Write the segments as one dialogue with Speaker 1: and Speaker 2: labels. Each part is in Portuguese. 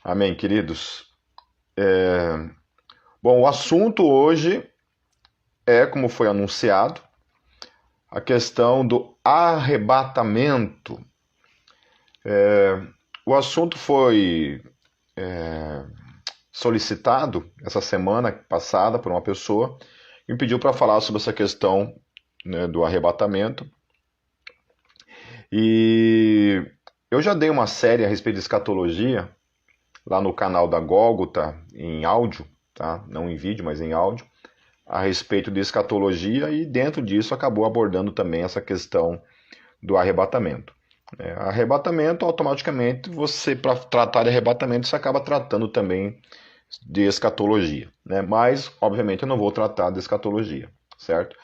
Speaker 1: Amém, queridos. É, Bom, o assunto hoje é, como foi anunciado, a questão do arrebatamento. O assunto foi solicitado essa semana passada por uma pessoa que me pediu para falar sobre essa questão, né, do arrebatamento. E eu já dei uma série a respeito de escatologia lá no canal da Gólgota, em áudio, tá? Não em vídeo, mas em áudio, a respeito de escatologia, e dentro disso acabou abordando também essa questão do arrebatamento. Arrebatamento, automaticamente, você, para tratar de arrebatamento, você acaba tratando também de escatologia, né? Mas, obviamente, eu não vou tratar de escatologia, certo?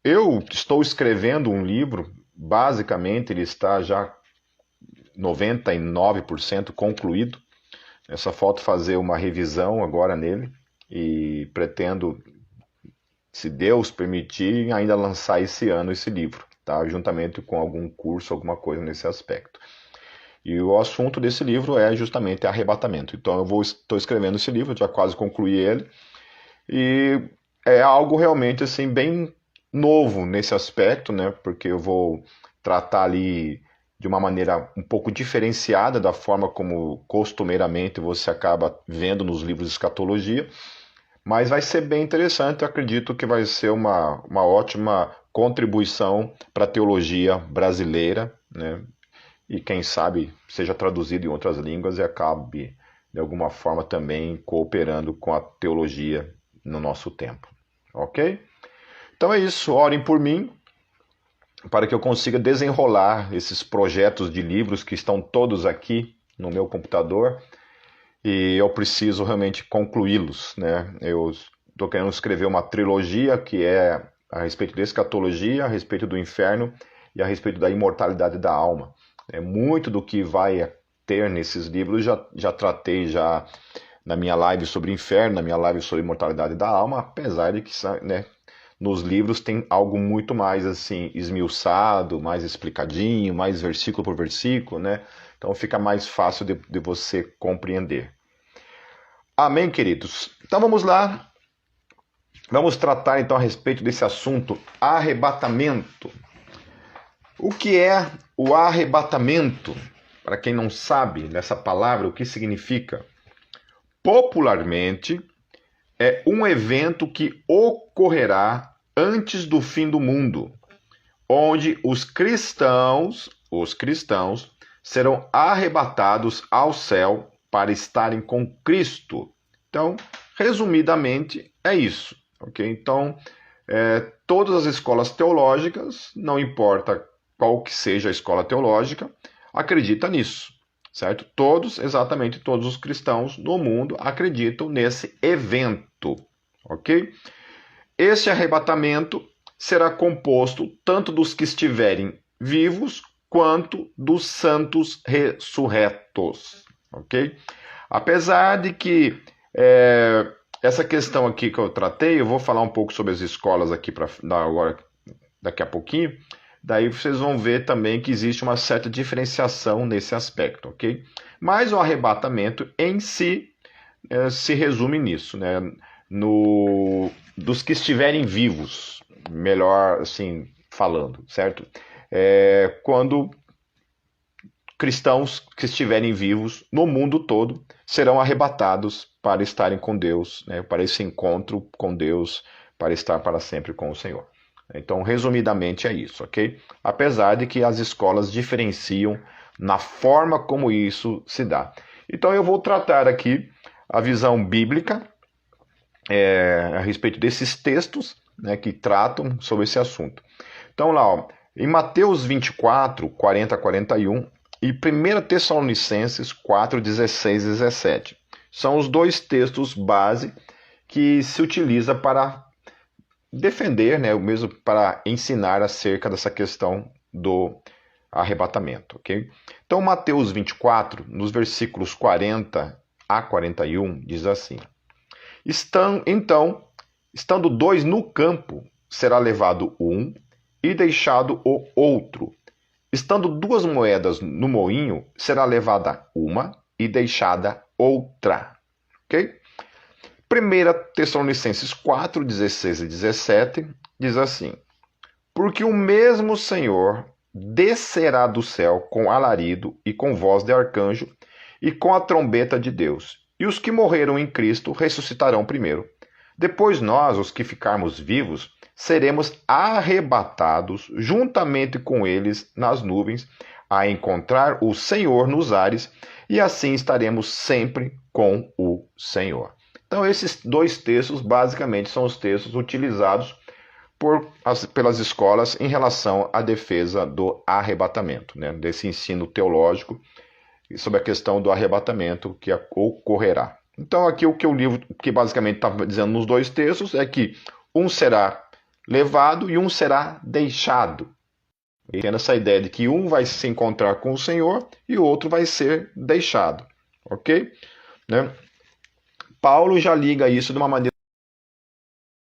Speaker 1: Eu estou escrevendo um livro, basicamente ele está já 99% concluído. Só falta fazer uma revisão agora nele e pretendo, se Deus permitir, ainda lançar esse ano esse livro, tá? Juntamente com algum curso, alguma coisa nesse aspecto. E o assunto desse livro é justamente arrebatamento. Então estou escrevendo esse livro, já quase concluí ele, e é algo realmente assim bem novo nesse aspecto, né? Porque eu vou tratar ali de uma maneira um pouco diferenciada da forma como costumeiramente você acaba vendo nos livros de escatologia, mas vai ser bem interessante. Eu acredito que vai ser uma ótima contribuição para a teologia brasileira, né? E quem sabe seja traduzido em outras línguas e acabe, de alguma forma, também cooperando com a teologia no nosso tempo. Ok? Então é isso. Orem por mim para que eu consiga desenrolar esses projetos de livros que estão todos aqui no meu computador e eu preciso realmente concluí-los, né? Eu estou querendo escrever uma trilogia que é a respeito da escatologia, a respeito do inferno e a respeito da imortalidade da alma. Muito do que vai ter nesses livros já tratei já na minha live sobre inferno, na minha live sobre imortalidade da alma, apesar de que, né, nos livros tem algo muito mais assim esmiuçado, mais explicadinho, mais versículo por versículo, né? Então fica mais fácil de você compreender. Amém, queridos? Então vamos lá. Vamos tratar então a respeito desse assunto, arrebatamento. O que é o arrebatamento? Para quem não sabe dessa palavra, o que significa? Popularmente, é um evento que ocorrerá antes do fim do mundo, onde os cristãos serão arrebatados ao céu para estarem com Cristo. Então, resumidamente, é isso, ok? Então, todas as escolas teológicas, não importa qual que seja a escola teológica, acredita nisso, certo? Exatamente todos os cristãos no mundo acreditam nesse evento, ok? Esse arrebatamento será composto tanto dos que estiverem vivos quanto dos santos ressurretos, ok? Apesar de que essa questão aqui que eu tratei, eu vou falar um pouco sobre as escolas aqui para dar agora daqui a pouquinho. Daí vocês vão ver também que existe uma certa diferenciação nesse aspecto, ok? Mas o arrebatamento em si se resume nisso, né? Dos que estiverem vivos, melhor assim falando, certo? Quando cristãos que estiverem vivos no mundo todo serão arrebatados para estarem com Deus, né? Para esse encontro com Deus, para estar para sempre com o Senhor. Então, resumidamente é isso, ok? Apesar de que as escolas diferenciam na forma como isso se dá. Então, eu vou tratar aqui a visão bíblica a respeito desses textos, né, que tratam sobre esse assunto. Então, lá, ó, em Mateus 24, 40 a 41 e 1 Tessalonicenses 4, 16 e 17. São os dois textos base que se utiliza para defender, né, mesmo para ensinar acerca dessa questão do arrebatamento, ok? Então, Mateus 24, nos versículos 40 a 41, diz assim: estando dois no campo, será levado um e deixado o outro. Estando duas moedas no moinho, será levada uma e deixada outra. Ok? 1 Tessalonicenses 4, 16 e 17 diz assim: porque o mesmo Senhor descerá do céu com alarido e com voz de arcanjo e com a trombeta de Deus. E os que morreram em Cristo ressuscitarão primeiro. Depois nós, os que ficarmos vivos, seremos arrebatados juntamente com eles nas nuvens, a encontrar o Senhor nos ares, e assim estaremos sempre com o Senhor. Então, esses dois textos, basicamente, são os textos utilizados pelas escolas em relação à defesa do arrebatamento, né? Desse ensino teológico sobre a questão do arrebatamento que ocorrerá. Então, aqui o que o livro, que basicamente está dizendo nos dois textos, é que um será levado e um será deixado. E tendo essa ideia de que um vai se encontrar com o Senhor e o outro vai ser deixado. Ok? Né? Paulo já liga isso de uma maneira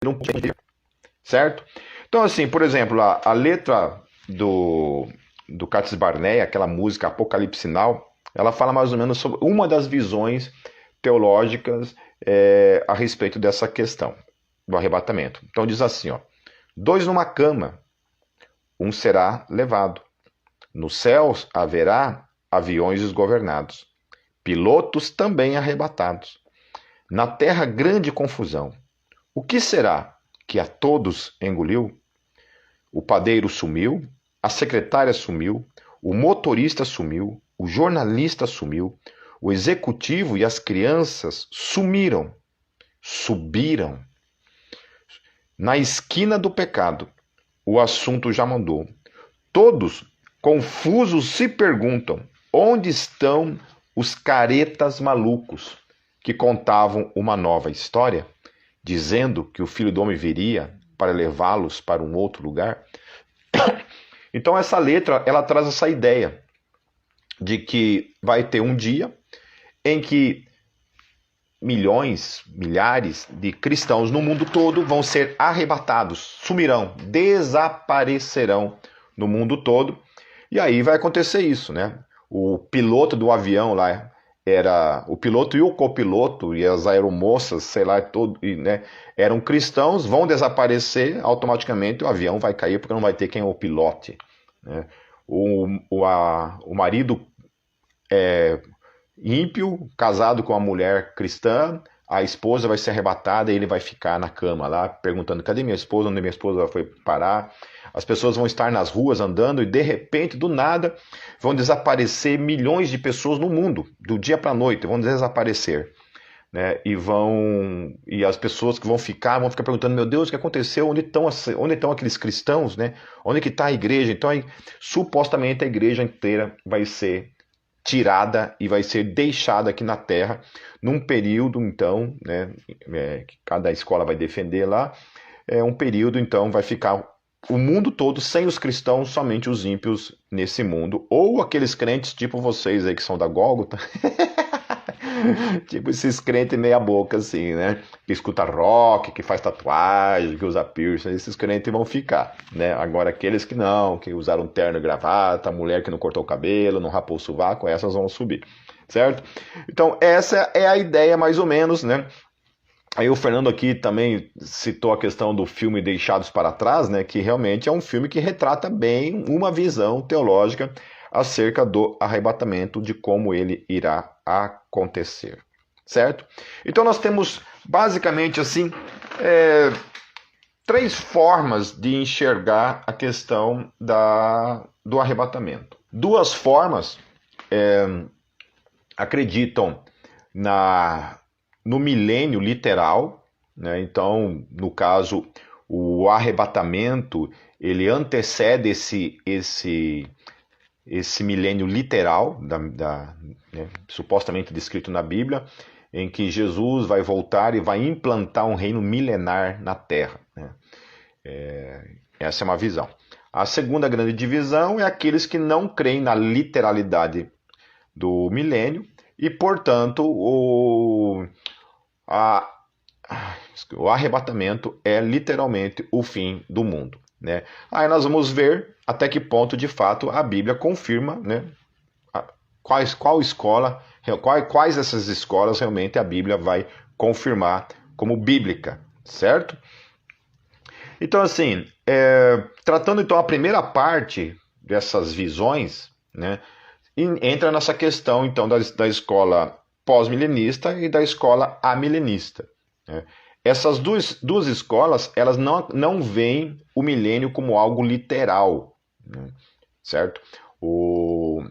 Speaker 1: um pouco, certo? Então, assim, por exemplo, a letra do Cates Barnea, aquela música Apocalipse Now, ela fala mais ou menos sobre uma das visões teológicas a respeito dessa questão do arrebatamento. Então diz assim, ó: dois numa cama, um será levado. Nos céus haverá aviões desgovernados, pilotos também arrebatados. Na terra grande confusão. O que será que a todos engoliu? O padeiro sumiu, a secretária sumiu, o motorista sumiu, o jornalista sumiu, o executivo e as crianças sumiram, subiram. Na esquina do pecado, o assunto já mandou. Todos, confusos, se perguntam: onde estão os caretas malucos que contavam uma nova história, dizendo que o Filho do Homem viria para levá-los para um outro lugar? Então essa letra, ela traz essa ideia de que vai ter um dia em que milhões, milhares de cristãos no mundo todo vão ser arrebatados, sumirão, desaparecerão no mundo todo. E aí vai acontecer isso, né? O piloto do avião lá era o piloto e o copiloto e as aeromoças, sei lá, né, eram cristãos, vão desaparecer automaticamente, o avião vai cair porque não vai ter quem o pilote, né? O marido ímpio, casado com uma mulher cristã, a esposa vai ser arrebatada e ele vai ficar na cama lá, perguntando: cadê minha esposa? Onde minha esposa foi parar? As pessoas vão estar nas ruas andando e de repente, do nada, vão desaparecer milhões de pessoas no mundo, do dia para a noite, vão desaparecer, né? E as pessoas que vão ficar perguntando: meu Deus, o que aconteceu? Onde estão aqueles cristãos, né? Onde que está a igreja? Então, supostamente a igreja inteira vai ser tirada e vai ser deixada aqui na Terra num período, então, né, que cada escola vai defender lá, um período, então, vai ficar o mundo todo sem os cristãos, somente os ímpios nesse mundo, ou aqueles crentes tipo vocês aí que são da Gólgota, tipo esses crentes meia boca assim, né, que escuta rock, que faz tatuagem, que usa piercing, esses crentes vão ficar, né? Agora aqueles que não, que usaram terno e gravata, a mulher que não cortou o cabelo, não rapou o sovaco, essas vão subir, certo? Então essa é a ideia mais ou menos, né? Aí o Fernando aqui também citou a questão do filme Deixados para Trás, né, que realmente é um filme que retrata bem uma visão teológica acerca do arrebatamento, de como ele irá acontecer, certo? Então nós temos basicamente assim três formas de enxergar a questão do arrebatamento. Duas formas acreditam no milênio literal, né? Então, no caso, o arrebatamento ele antecede esse milênio literal, né, supostamente descrito na Bíblia, em que Jesus vai voltar e vai implantar um reino milenar na Terra, né? Essa é uma visão. A segunda grande divisão é aqueles que não creem na literalidade do milênio e, portanto, o arrebatamento é literalmente o fim do mundo. né? Aí nós vamos ver até que ponto, de fato, a Bíblia confirma, né, quais dessas escolas realmente a Bíblia vai confirmar como bíblica, certo? Então, assim, tratando então a primeira parte dessas visões, né, entra nessa questão então da escola pós-milenista e da escola amilenista, né? Essas duas escolas, elas não veem o milênio como algo literal, né, certo? O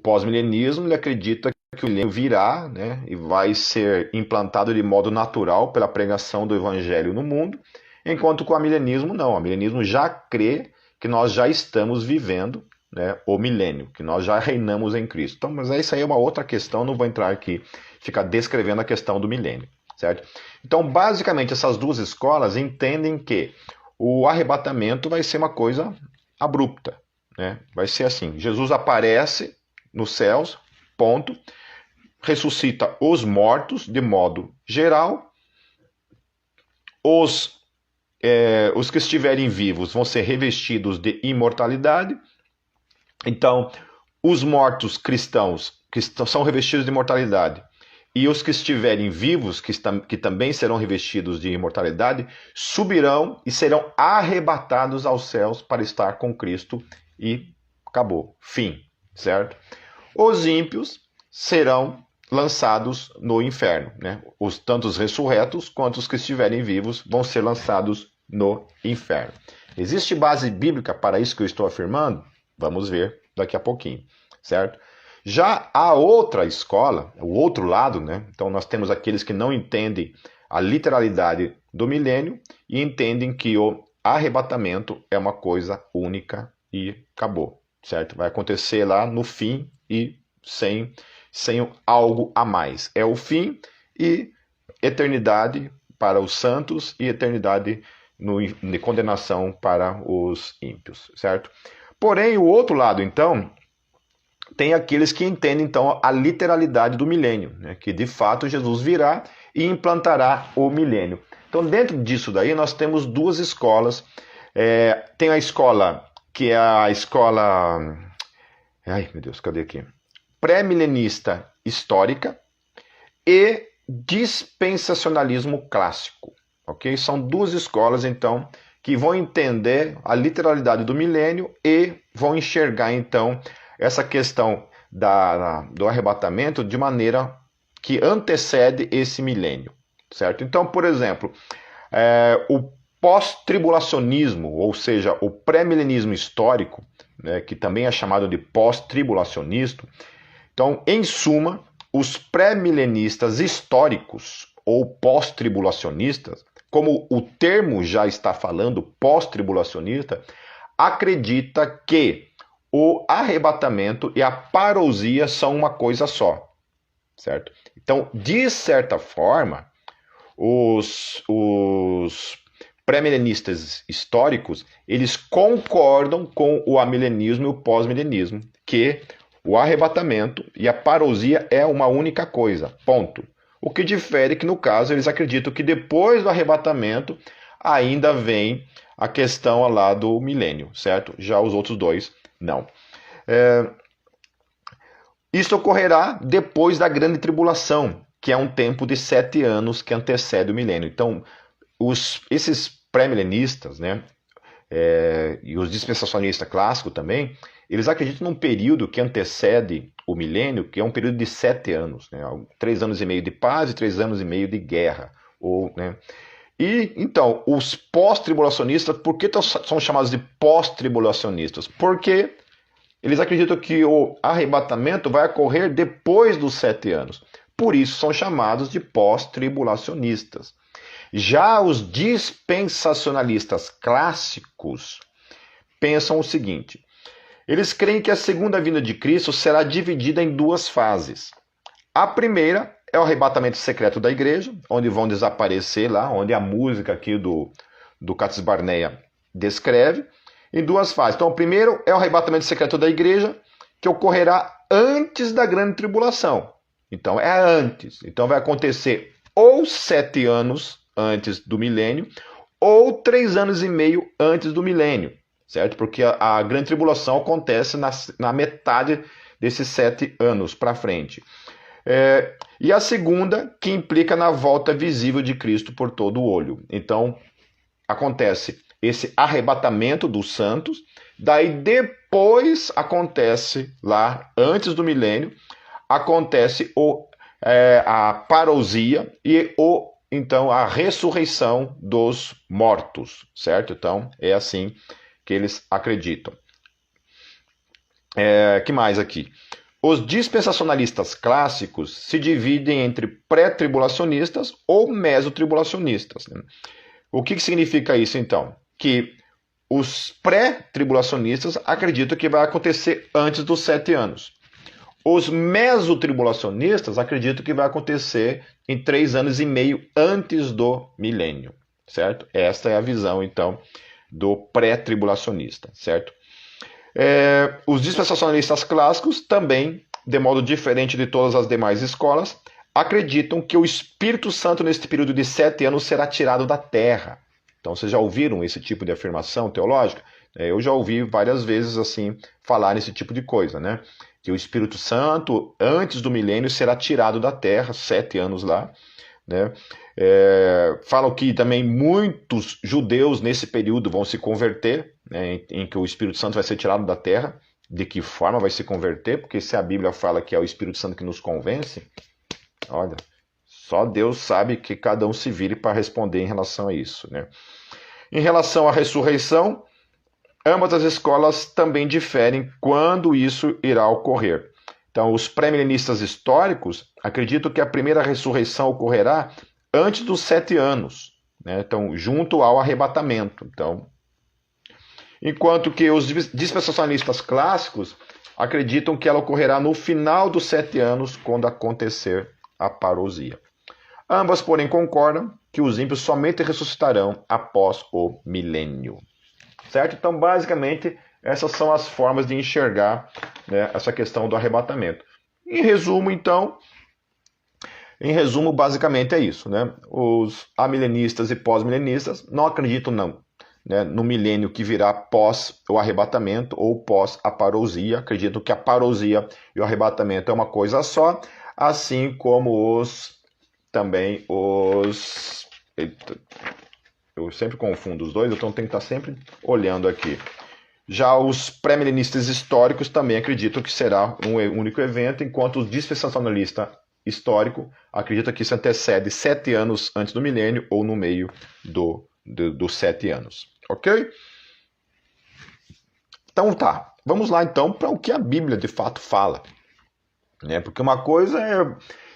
Speaker 1: pós-milenismo, ele acredita que o milênio virá, né, e vai ser implantado de modo natural pela pregação do evangelho no mundo, enquanto que o amilenismo não. O amilenismo já crê que nós já estamos vivendo, né, o milênio, que nós já reinamos em Cristo. Então, mas isso aí é uma outra questão, não vou entrar aqui, ficar descrevendo a questão do milênio, certo? Então, basicamente, essas duas escolas entendem que o arrebatamento vai ser uma coisa abrupta, né? Vai ser assim, Jesus aparece nos céus, ponto, ressuscita os mortos de modo geral, os que estiverem vivos vão ser revestidos de imortalidade. Então, os mortos cristãos que são revestidos de imortalidade e os que estiverem vivos, que também serão revestidos de imortalidade, subirão e serão arrebatados aos céus para estar com Cristo e acabou, fim, certo? Os ímpios serão lançados no inferno, né? Tanto os ressurretos quanto os que estiverem vivos vão ser lançados no inferno. Existe base bíblica para isso que eu estou afirmando? Vamos ver daqui a pouquinho, certo? Já a outra escola, o outro lado, né? Então nós temos aqueles que não entendem a literalidade do milênio e entendem que o arrebatamento é uma coisa única e acabou, certo? Vai acontecer lá no fim e sem algo a mais. É o fim e eternidade para os santos e eternidade de condenação para os ímpios, certo? Porém, o outro lado, então, tem aqueles que entendem, então, a literalidade do milênio, né? Que, de fato, Jesus virá e implantará o milênio. Então, dentro disso daí, nós temos duas escolas. Tem a escola, que é a escola... Ai, meu Deus, cadê aqui? Pré-milenista histórica e dispensacionalismo clássico, ok? São duas escolas, então, que vão entender a literalidade do milênio e vão enxergar, então, essa questão do arrebatamento de maneira que antecede esse milênio, certo? Então, por exemplo, o pós-tribulacionismo, ou seja, o pré-milenismo histórico, né, que também é chamado de pós-tribulacionista. Então, em suma, os pré-milenistas históricos ou pós-tribulacionistas, como o termo já está falando, pós-tribulacionista, acredita que o arrebatamento e a parousia são uma coisa só, certo? Então, de certa forma, os pré-milenistas históricos, eles concordam com o amilenismo e o pós-milenismo, que o arrebatamento e a parousia é uma única coisa, ponto. O que difere é que, no caso, eles acreditam que depois do arrebatamento ainda vem a questão lá do milênio, certo? Já os outros dois, não. Isso ocorrerá depois da grande tribulação, que é um tempo de 7 anos que antecede o milênio. Então, esses pré-milenistas, né, e os dispensacionistas clássicos também, eles acreditam num período que antecede o milênio, que é um período de 7 anos, né, 3 anos e meio de paz e 3 anos e meio de guerra. Né? E, então, os pós-tribulacionistas, por que são chamados de pós-tribulacionistas? Porque eles acreditam que o arrebatamento vai ocorrer depois dos 7 anos. Por isso são chamados de pós-tribulacionistas. Já os dispensacionalistas clássicos pensam o seguinte: eles creem que a segunda vinda de Cristo será dividida em 2 fases. A primeira é o arrebatamento secreto da igreja, onde vão desaparecer lá, onde a música aqui do Cates Barnea descreve, em 2 fases. Então, o primeiro é o arrebatamento secreto da igreja, que ocorrerá antes da grande tribulação. Então, é antes. Então, vai acontecer ou 7 anos antes do milênio, ou 3 anos e meio antes do milênio, certo? Porque a grande tribulação acontece na metade desses 7 anos para frente. E a segunda, que implica na volta visível de Cristo por todo o olho. Então, acontece esse arrebatamento dos santos, daí depois acontece, lá antes do milênio, acontece a parousia e então a ressurreição dos mortos, certo? Então, é assim que eles acreditam. Que mais aqui? Os dispensacionalistas clássicos se dividem entre pré-tribulacionistas ou mesotribulacionistas. O que significa isso, então? Que os pré-tribulacionistas acreditam que vai acontecer antes dos 7 anos. Os mesotribulacionistas acreditam que vai acontecer em 3 anos e meio antes do milênio, certo? Esta é a visão, então, do pré-tribulacionista, certo? Os dispensacionalistas clássicos também, de modo diferente de todas as demais escolas, acreditam que o Espírito Santo neste período de 7 anos será tirado da terra. Então, vocês já ouviram esse tipo de afirmação teológica? Eu já ouvi várias vezes assim falar nesse tipo de coisa, né? Que o Espírito Santo, antes do milênio, será tirado da terra, 7 anos lá, né? Falam que também muitos judeus nesse período vão se converter, né, em que o Espírito Santo vai ser tirado da terra. De que forma vai se converter? Porque se a Bíblia fala que é o Espírito Santo que nos convence, olha, só Deus sabe que cada um se vire para responder em relação a isso, né? Em relação à ressurreição, ambas as escolas também diferem quando isso irá ocorrer. Então, os pré-milenistas históricos acreditam que a primeira ressurreição ocorrerá antes dos 7 anos, né? Então, junto ao arrebatamento. Então, enquanto que os dispensacionalistas clássicos acreditam que ela ocorrerá no final dos 7 anos, quando acontecer a parousia. Ambas, porém, concordam que os ímpios somente ressuscitarão após o milênio. Certo? Então, basicamente, essas são as formas de enxergar, né, essa questão do arrebatamento. Em resumo, basicamente é isso, né? Os amilenistas e pós-milenistas não acreditam né, no milênio que virá pós o arrebatamento ou pós a parousia. Acreditam que a parousia e o arrebatamento é uma coisa só, assim como eu sempre confundo os dois, então tenho que estar sempre olhando aqui. Já os pré-milenistas históricos também acreditam que será um único evento, enquanto os dispensacionalistas históricos acreditam que isso antecede 7 anos antes do milênio ou no meio dos 7 anos. Ok? Então tá, vamos lá então para o que a Bíblia de fato fala. Né? Porque uma coisa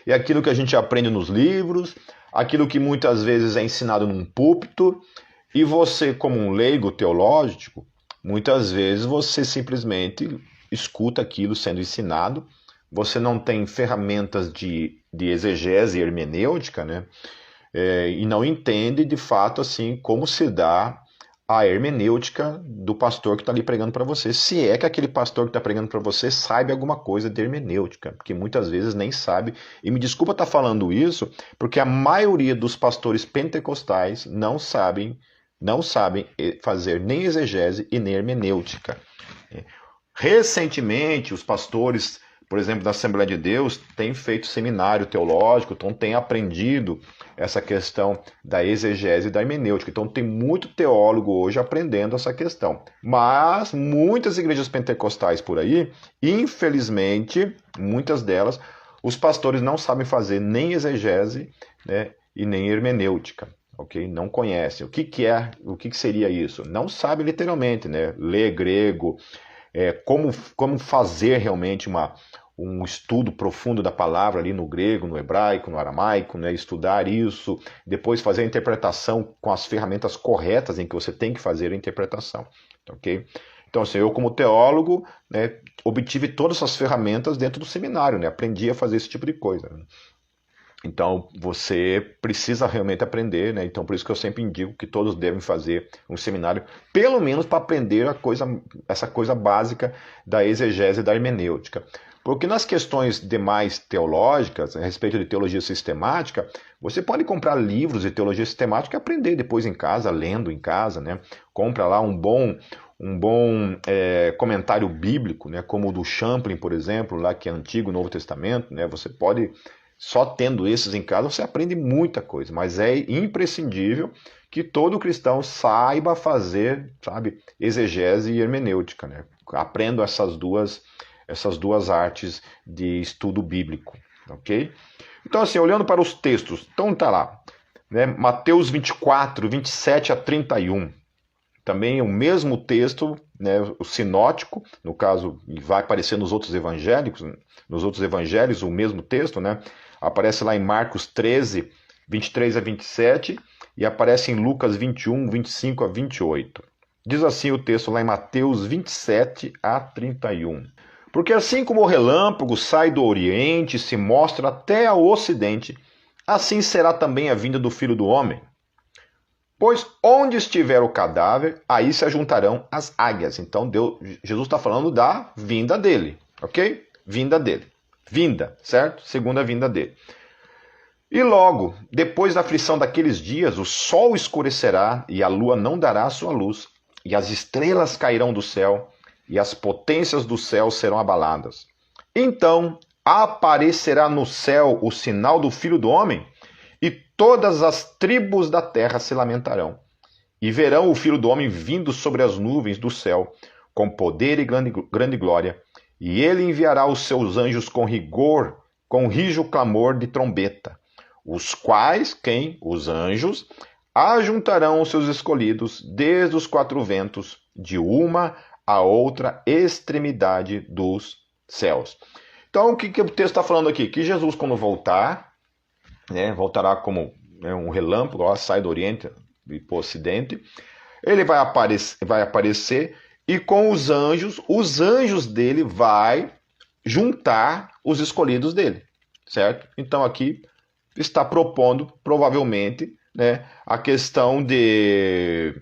Speaker 1: é aquilo que a gente aprende nos livros, aquilo que muitas vezes é ensinado num púlpito, e você, como um leigo teológico, muitas vezes você simplesmente escuta aquilo sendo ensinado, você não tem ferramentas de exegese e hermenêutica, né? E não entende de fato assim como se dá a hermenêutica do pastor que está ali pregando para você. Se é que aquele pastor que está pregando para você sabe alguma coisa de hermenêutica, porque muitas vezes nem sabe. E me desculpa estar falando isso, porque a maioria dos pastores pentecostais não sabem fazer nem exegese e nem hermenêutica. Recentemente, os pastores, por exemplo, da Assembleia de Deus, têm feito seminário teológico, então têm aprendido essa questão da exegese e da hermenêutica. Então tem muito teólogo hoje aprendendo essa questão. Mas muitas igrejas pentecostais por aí, infelizmente, muitas delas, os pastores não sabem fazer nem exegese, né, e nem hermenêutica. Okay? Não conhecem. O que seria isso? Não sabe literalmente, né? Ler grego, como fazer realmente um estudo profundo da palavra ali no grego, no hebraico, no aramaico, né? Estudar isso, depois fazer a interpretação com as ferramentas corretas em que você tem que fazer a interpretação. Okay? Então, assim, eu como teólogo, né, obtive todas essas ferramentas dentro do seminário, né? Aprendi a fazer esse tipo de coisa. Né? Então, você precisa realmente aprender, né? Então, por isso que eu sempre indico que todos devem fazer um seminário, pelo menos para aprender essa coisa básica da exegese e da hermenêutica. Porque nas questões demais teológicas, a respeito de teologia sistemática, você pode comprar livros de teologia sistemática e aprender depois em casa, lendo em casa, né? Compra lá um bom comentário bíblico, né? Como o do Champlin, por exemplo, lá que é Antigo e Novo Testamento, né? Você pode, só tendo esses em casa, você aprende muita coisa, mas é imprescindível que todo cristão saiba fazer, sabe, exegese e hermenêutica, né? Aprenda essas duas artes de estudo bíblico, ok? Então, assim, olhando para os textos, então tá lá, né? Mateus 24, 27 a 31, também o mesmo texto, né, o sinótico, no caso, vai aparecer nos outros evangelhos o mesmo texto, né? Aparece lá em Marcos 13, 23 a 27, e aparece em Lucas 21, 25 a 28. Diz assim o texto lá em Mateus 27 a 31. Porque assim como o relâmpago sai do Oriente e se mostra até ao Ocidente, assim será também a vinda do Filho do Homem. Pois onde estiver o cadáver, aí se ajuntarão as águias. Então Jesus está falando da vinda dele, ok? Vinda dele. Vinda, certo? Segunda vinda dele. E logo, depois da aflição daqueles dias, o sol escurecerá e a lua não dará a sua luz, e as estrelas cairão do céu, e as potências do céu serão abaladas. Então aparecerá no céu o sinal do Filho do Homem, e todas as tribos da terra se lamentarão, e verão o Filho do Homem vindo sobre as nuvens do céu, com poder e grande glória, e ele enviará os seus anjos com rigor, com rijo clamor de trombeta, os quais, quem? Os anjos, ajuntarão os seus escolhidos desde os quatro ventos, de uma a outra extremidade dos céus. Então, o que o texto está falando aqui? Que Jesus, quando voltar, né, voltará como, né, um relâmpago, ó, sai do Oriente e para o Ocidente, ele vai aparecer e com os anjos dele vai juntar os escolhidos dele, certo? Então aqui está propondo, provavelmente, né, a questão de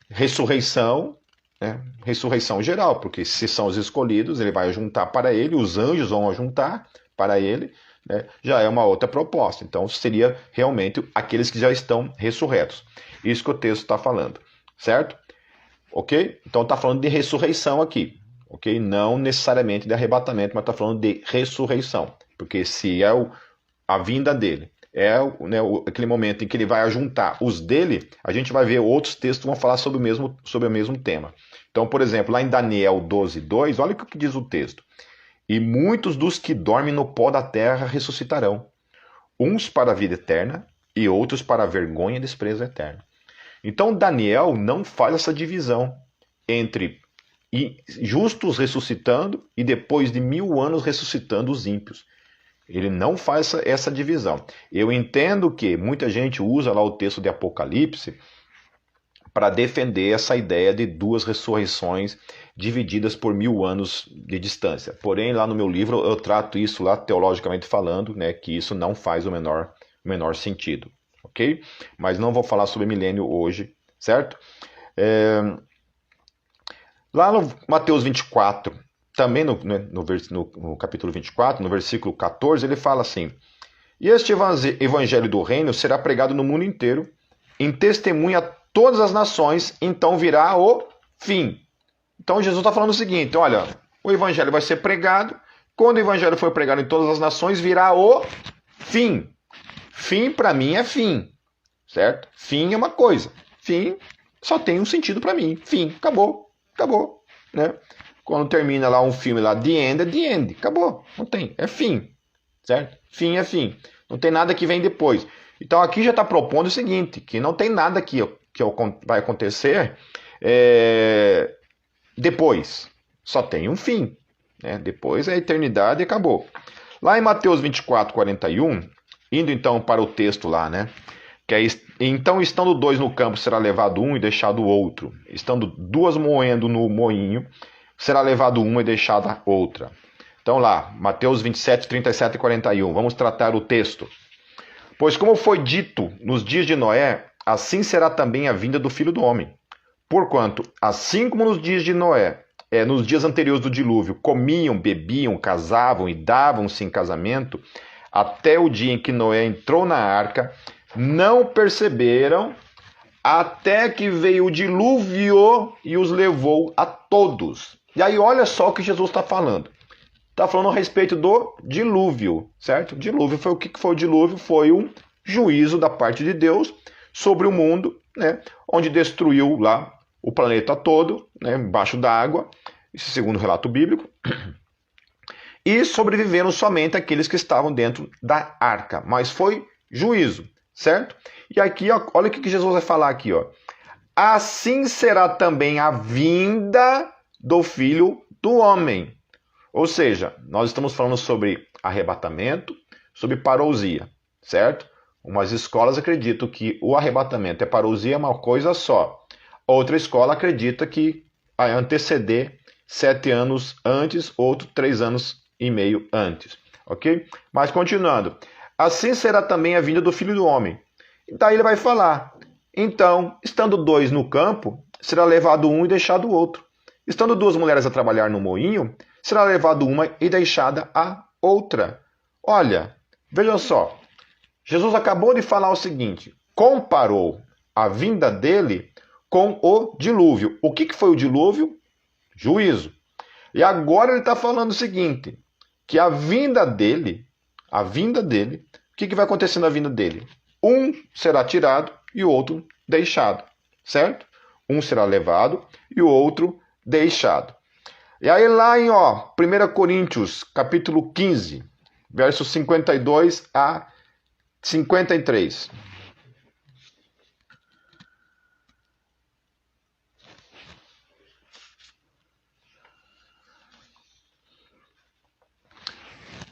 Speaker 1: ressurreição, né, ressurreição geral, porque se são os escolhidos, ele vai juntar para ele, os anjos vão juntar para ele, né, já é uma outra proposta. Então seria realmente aqueles que já estão ressurretos. Isso que o texto está falando, certo? Ok? Então está falando de ressurreição aqui, ok? Não necessariamente de arrebatamento, mas está falando de ressurreição, porque se é a vinda dele, né, aquele momento em que ele vai ajuntar os dele, a gente vai ver outros textos que vão falar sobre o mesmo tema. Então, por exemplo, lá em Daniel 12, 2, olha o que diz o texto. E muitos dos que dormem no pó da terra ressuscitarão, uns para a vida eterna e outros para a vergonha e desprezo eterno. Então, Daniel não faz essa divisão entre justos ressuscitando e depois de 1000 anos ressuscitando os ímpios. Ele não faz essa divisão. Eu entendo que muita gente usa lá o texto de Apocalipse para defender essa ideia de duas ressurreições divididas por 1000 anos de distância. Porém, lá no meu livro eu trato isso lá teologicamente falando, né, que isso não faz o menor sentido, ok? Mas não vou falar sobre milênio hoje, certo? Lá no Mateus 24, também no capítulo 24, no versículo 14, ele fala assim: E este evangelho do reino será pregado no mundo inteiro, em testemunha a todas as nações, então virá o fim. Então Jesus está falando o seguinte: olha, o evangelho vai ser pregado, quando o evangelho for pregado em todas as nações, virá o fim. Fim para mim é fim, certo? Fim é uma coisa. Fim só tem um sentido para mim. Fim, acabou, né? Quando termina lá um filme lá, The End, é The End, acabou, não tem, é fim, certo? Fim é fim, não tem nada que vem depois. Então aqui já está propondo o seguinte, que não tem nada que vai acontecer depois, só tem um fim, né? Depois é a eternidade e acabou. Lá em Mateus 24, 41, indo então para o texto lá, né? Que é, então, estando dois no campo, será levado um e deixado o outro. Estando duas moendo no moinho, será levado uma e deixada a outra. Então lá, Mateus 27, 37 e 41. Vamos tratar o texto. Pois como foi dito nos dias de Noé, assim será também a vinda do Filho do Homem. Porquanto, assim como nos dias de Noé, nos dias anteriores do dilúvio, comiam, bebiam, casavam e davam-se em casamento, até o dia em que Noé entrou na arca, não perceberam, até que veio o dilúvio e os levou a todos. E aí olha só o que Jesus está falando. Está falando a respeito do dilúvio, certo? Dilúvio foi o que foi o dilúvio? Foi um juízo da parte de Deus sobre o mundo, né? Onde destruiu lá o planeta todo, né? Embaixo d'água, isso segundo o relato bíblico. E sobreviveram somente aqueles que estavam dentro da arca. Mas foi juízo, certo? E aqui, ó, olha o que Jesus vai falar aqui, ó. Assim será também a vinda do Filho do Homem. Ou seja, nós estamos falando sobre arrebatamento, sobre parousia, certo? Umas escolas acreditam que o arrebatamento e a parousia é uma coisa só. Outra escola acredita que vai anteceder 7 anos antes, outro 3 anos e meio antes, ok? Mas continuando. Assim será também a vinda do Filho do Homem. E daí ele vai falar. Então, estando 2 no campo, será levado um e deixado o outro. Estando 2 mulheres a trabalhar no moinho, será levado uma e deixada a outra. Olha, veja só. Jesus acabou de falar o seguinte. Comparou a vinda dele com o dilúvio. O que foi o dilúvio? Juízo. E agora ele está falando o seguinte. Que a vinda dele, o que vai acontecer na vinda dele? Um será tirado e o outro deixado, certo? Um será levado e o outro deixado. E aí lá em 1 Coríntios, capítulo 15, versos 52 a 53.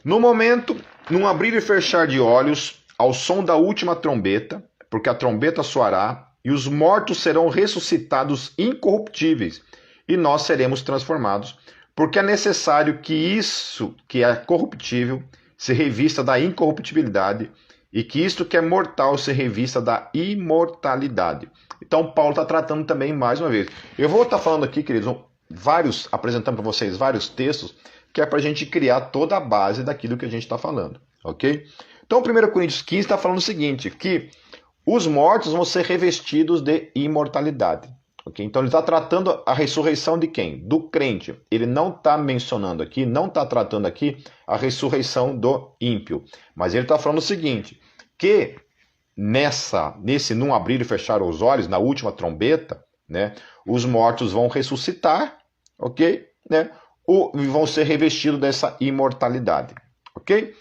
Speaker 1: No momento, num abrir e fechar de olhos, ao som da última trombeta, porque a trombeta soará, e os mortos serão ressuscitados incorruptíveis, e nós seremos transformados, porque é necessário que isso que é corruptível se revista da incorruptibilidade, e que isto que é mortal se revista da imortalidade. Então Paulo está tratando também mais uma vez. Eu vou estar falando aqui, queridos, apresentando para vocês vários textos, que é para a gente criar toda a base daquilo que a gente está falando, ok? Então 1 Coríntios 15 está falando o seguinte, que os mortos vão ser revestidos de imortalidade. Okay? Então ele está tratando a ressurreição de quem? Do crente. Ele não está mencionando aqui, não está tratando aqui a ressurreição do ímpio. Mas ele está falando o seguinte, que nesse num abrir e fechar os olhos, na última trombeta, né, os mortos vão ressuscitar, ok? Né, vão ser revestidos dessa imortalidade, ok?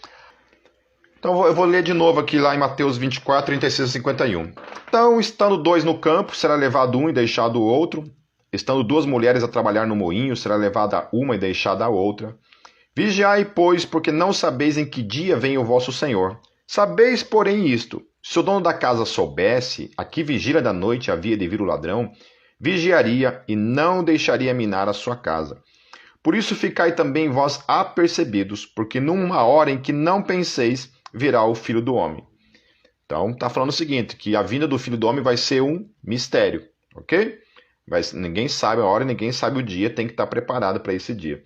Speaker 1: Então eu vou ler de novo aqui lá em Mateus 24, 36 a 51. Então, estando 2 no campo, será levado um e deixado o outro. Estando 2 mulheres a trabalhar no moinho, será levada uma e deixada a outra. Vigiai, pois, porque não sabeis em que dia vem o vosso Senhor. Sabeis, porém, isto: se o dono da casa soubesse a que vigília da noite havia de vir o ladrão, vigiaria e não deixaria minar a sua casa. Por isso ficai também vós apercebidos, porque numa hora em que não penseis, virá o Filho do Homem. Então, está falando o seguinte, que a vinda do Filho do Homem vai ser um mistério, ok? Ninguém sabe a hora, ninguém sabe o dia, tem que estar preparado para esse dia.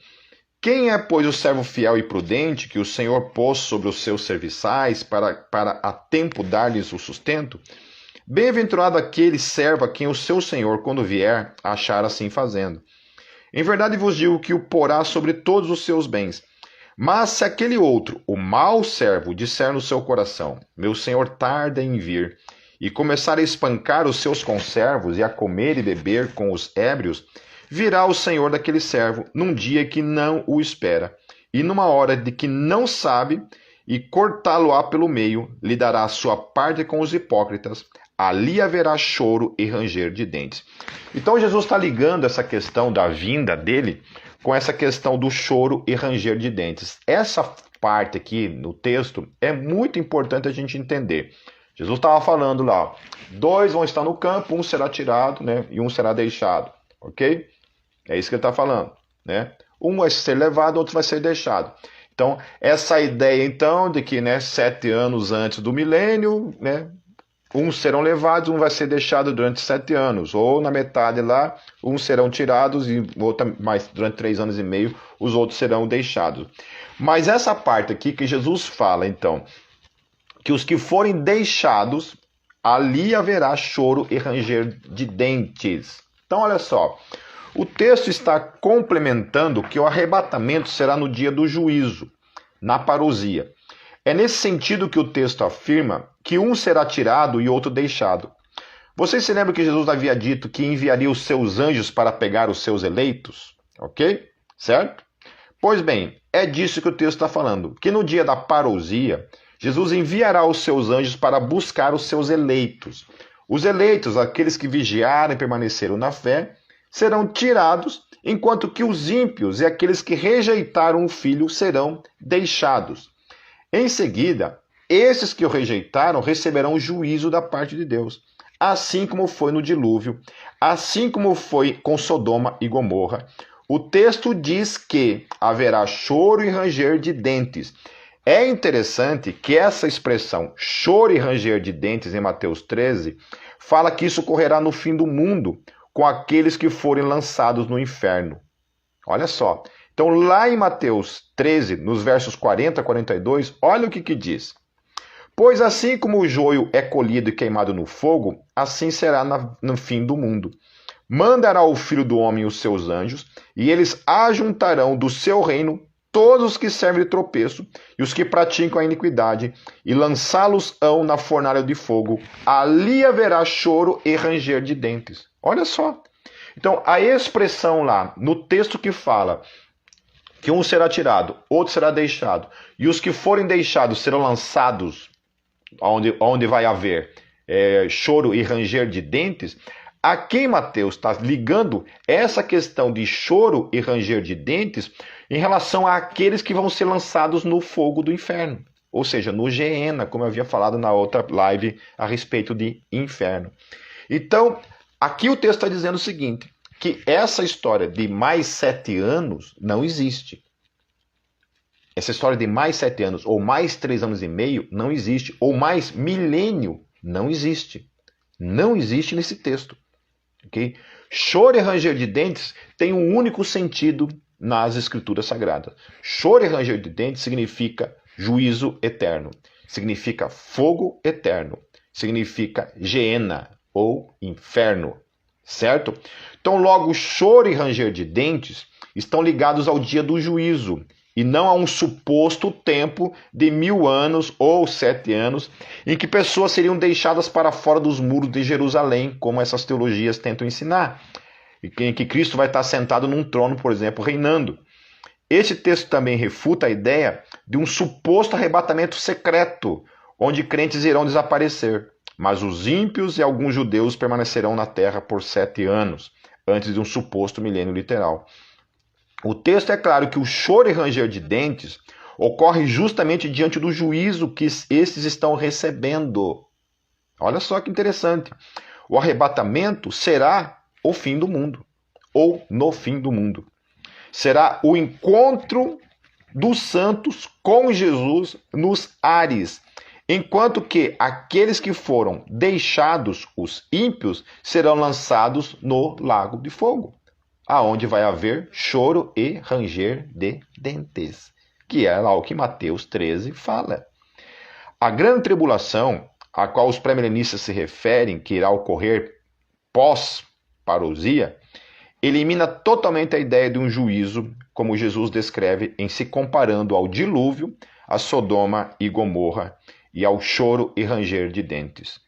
Speaker 1: Quem é, pois, o servo fiel e prudente que o Senhor pôs sobre os seus serviçais para a tempo dar-lhes o sustento? Bem-aventurado aquele servo a quem o seu Senhor, quando vier, achar assim fazendo. Em verdade vos digo que o porá sobre todos os seus bens. Mas se aquele outro, o mau servo, disser no seu coração, meu senhor tarda em vir, e começar a espancar os seus conservos e a comer e beber com os ébrios, virá o senhor daquele servo num dia que não o espera, e numa hora de que não sabe, e cortá-lo-á pelo meio, lhe dará a sua parte com os hipócritas, ali haverá choro e ranger de dentes. Então Jesus está ligando essa questão da vinda dele com essa questão do choro e ranger de dentes. Essa parte aqui no texto é muito importante a gente entender. Jesus estava falando lá, 2 vão estar no campo, um será tirado, né, e um será deixado, ok? É isso que ele está falando, né? Um vai ser levado, outro vai ser deixado. Então, essa ideia, então, de que, né, 7 anos antes do milênio, né, uns serão levados, um vai ser deixado durante 7 anos, ou na metade lá, uns serão tirados e outro, mas durante 3 anos e meio os outros serão deixados. Mas essa parte aqui que Jesus fala, então, que os que forem deixados, ali haverá choro e ranger de dentes. Então, olha só, o texto está complementando que o arrebatamento será no dia do juízo, na parousia. É nesse sentido que o texto afirma que um será tirado e outro deixado. Vocês se lembram que Jesus havia dito que enviaria os seus anjos para pegar os seus eleitos? Ok? Certo? Pois bem, é disso que o texto está falando, que no dia da parousia, Jesus enviará os seus anjos para buscar os seus eleitos. Os eleitos, aqueles que vigiaram e permaneceram na fé, serão tirados, enquanto que os ímpios e aqueles que rejeitaram o Filho serão deixados. Em seguida, esses que o rejeitaram receberão o juízo da parte de Deus, assim como foi no dilúvio, assim como foi com Sodoma e Gomorra. O texto diz que haverá choro e ranger de dentes. É interessante que essa expressão, choro e ranger de dentes, em Mateus 13, fala que isso ocorrerá no fim do mundo, com aqueles que forem lançados no inferno. Olha só. Então, lá em Mateus 13, nos versos 40 a 42, olha o que diz. Pois assim como o joio é colhido e queimado no fogo, assim será no fim do mundo. Mandará o Filho do Homem os seus anjos, e eles ajuntarão do seu reino todos os que servem de tropeço e os que praticam a iniquidade, e lançá-los-ão na fornalha de fogo. Ali haverá choro e ranger de dentes. Olha só. Então, a expressão lá, no texto que fala que um será tirado, outro será deixado, e os que forem deixados serão lançados onde vai haver choro e ranger de dentes. Aqui em Mateus está ligando essa questão de choro e ranger de dentes em relação àqueles que vão ser lançados no fogo do inferno, ou seja, no Geena, como eu havia falado na outra live a respeito de inferno. Então, aqui o texto está dizendo o seguinte, que essa história de mais 7 anos não existe. Essa história de mais 7 anos, ou mais 3 anos e meio, não existe. Ou mais milênio, não existe. Não existe nesse texto. Okay? Choro e ranger de dentes tem um único sentido nas Escrituras Sagradas. Choro e ranger de dentes significa juízo eterno. Significa fogo eterno. Significa Geena, ou inferno. Certo? Então, logo, choro e ranger de dentes estão ligados ao dia do juízo e não a um suposto tempo de 1000 anos ou 7 anos em que pessoas seriam deixadas para fora dos muros de Jerusalém, como essas teologias tentam ensinar, em que Cristo vai estar sentado num trono, por exemplo, reinando. Esse texto também refuta a ideia de um suposto arrebatamento secreto, onde crentes irão desaparecer. Mas os ímpios e alguns judeus permanecerão na terra por 7 anos, antes de um suposto milênio literal. O texto é claro que o choro e ranger de dentes ocorre justamente diante do juízo que estes estão recebendo. Olha só que interessante. O arrebatamento será o fim do mundo, ou no fim do mundo. Será o encontro dos santos com Jesus nos ares, enquanto que aqueles que foram deixados, os ímpios, serão lançados no lago de fogo, aonde vai haver choro e ranger de dentes, que é lá o que Mateus 13 fala. A grande tribulação, a qual os pré-milenistas se referem, que irá ocorrer pós-parousia, elimina totalmente a ideia de um juízo, como Jesus descreve em se comparando ao dilúvio, a Sodoma e Gomorra, e ao choro e ranger de dentes.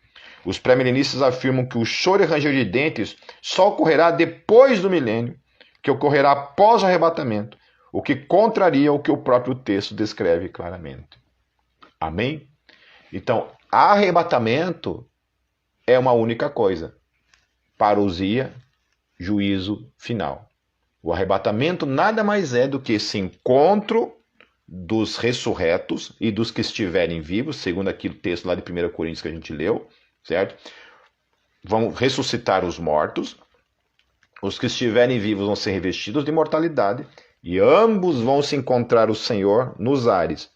Speaker 1: Os pré-milenistas afirmam que o choro e ranger de dentes só ocorrerá depois do milênio, que ocorrerá após o arrebatamento, o que contraria o que o próprio texto descreve claramente. Amém? Então, arrebatamento é uma única coisa. Parousia, juízo final. O arrebatamento nada mais é do que esse encontro dos ressurretos e dos que estiverem vivos, segundo aquele texto lá de 1 Coríntios que a gente leu, certo? Vão ressuscitar os mortos, os que estiverem vivos vão ser revestidos de imortalidade, e ambos vão se encontrar o Senhor nos ares.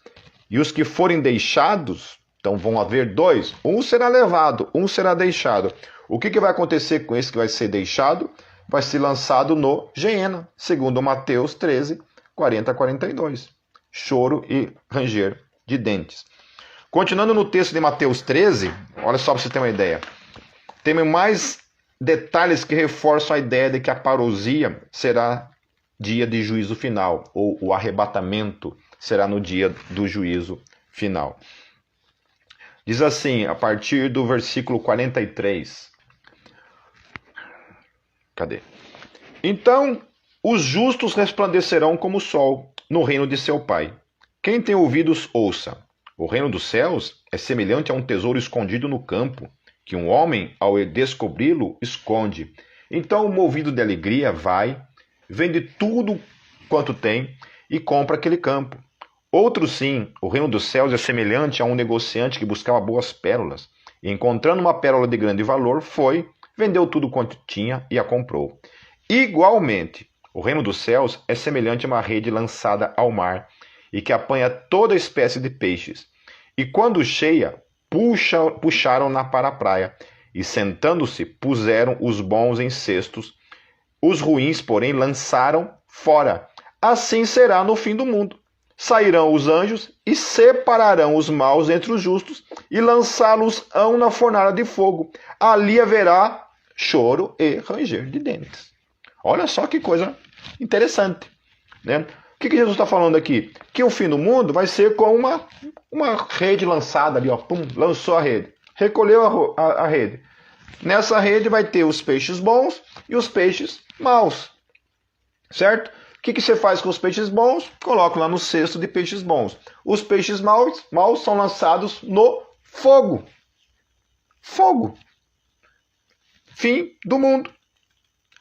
Speaker 1: E os que forem deixados, Então vão haver dois. Um será levado, um será deixado. O que vai acontecer com esse que vai ser deixado? Vai ser lançado no Geena, segundo Mateus 13, 40 a 42. Choro e ranger de dentes. Continuando no texto de Mateus 13, olha só para você ter uma ideia. Tem mais detalhes que reforçam a ideia de que a parousia será dia de juízo final, ou o arrebatamento será no dia do juízo final. Diz assim, a partir do versículo 43. Cadê? Então, os justos resplandecerão como o sol no reino de seu Pai. Quem tem ouvidos, ouça. O reino dos céus é semelhante a um tesouro escondido no campo, que um homem, ao descobri-lo, esconde. Então, movido de alegria, vai, vende tudo quanto tem e compra aquele campo. Outro sim, o reino dos céus é semelhante a um negociante que buscava boas pérolas, e encontrando uma pérola de grande valor, foi, vendeu tudo quanto tinha e a comprou. Igualmente, o reino dos céus é semelhante a uma rede lançada ao mar, e que apanha toda espécie de peixes. E quando cheia, puxaram-na para a praia, e sentando-se, puseram os bons em cestos, os ruins, porém, lançaram fora. Assim será no fim do mundo. Sairão os anjos e separarão os maus entre os justos e lançá-los-ão na fornalha de fogo. Ali haverá choro e ranger de dentes. Olha só que coisa interessante, né? O que Jesus está falando aqui? Que o fim do mundo vai ser com uma rede lançada ali, ó, pum, lançou a rede, recolheu a rede. Nessa rede vai ter os peixes bons e os peixes maus, certo? O que você faz com os peixes bons? Coloca lá no cesto de peixes bons. Os peixes maus são lançados no fogo. Fogo. Fim do mundo.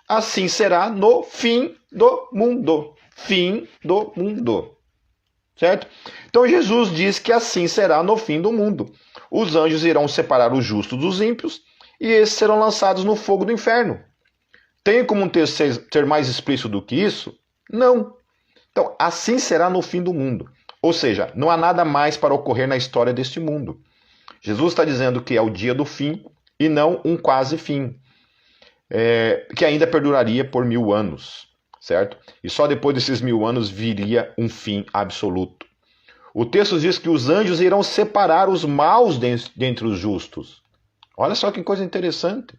Speaker 1: Assim será no fim do mundo. Fim do mundo. Certo? Então Jesus diz que assim será no fim do mundo. Os anjos irão separar os justos dos ímpios e esses serão lançados no fogo do inferno. Tem como um texto ser mais explícito do que isso? Não. Então, assim será no fim do mundo. Ou seja, não há nada mais para ocorrer na história deste mundo. Jesus está dizendo que é o dia do fim e não um quase fim, que ainda perduraria por 1000 anos, certo? E só depois desses 1000 anos viria um fim absoluto. O texto diz que os anjos irão separar os maus dentre os justos. Olha só que coisa interessante.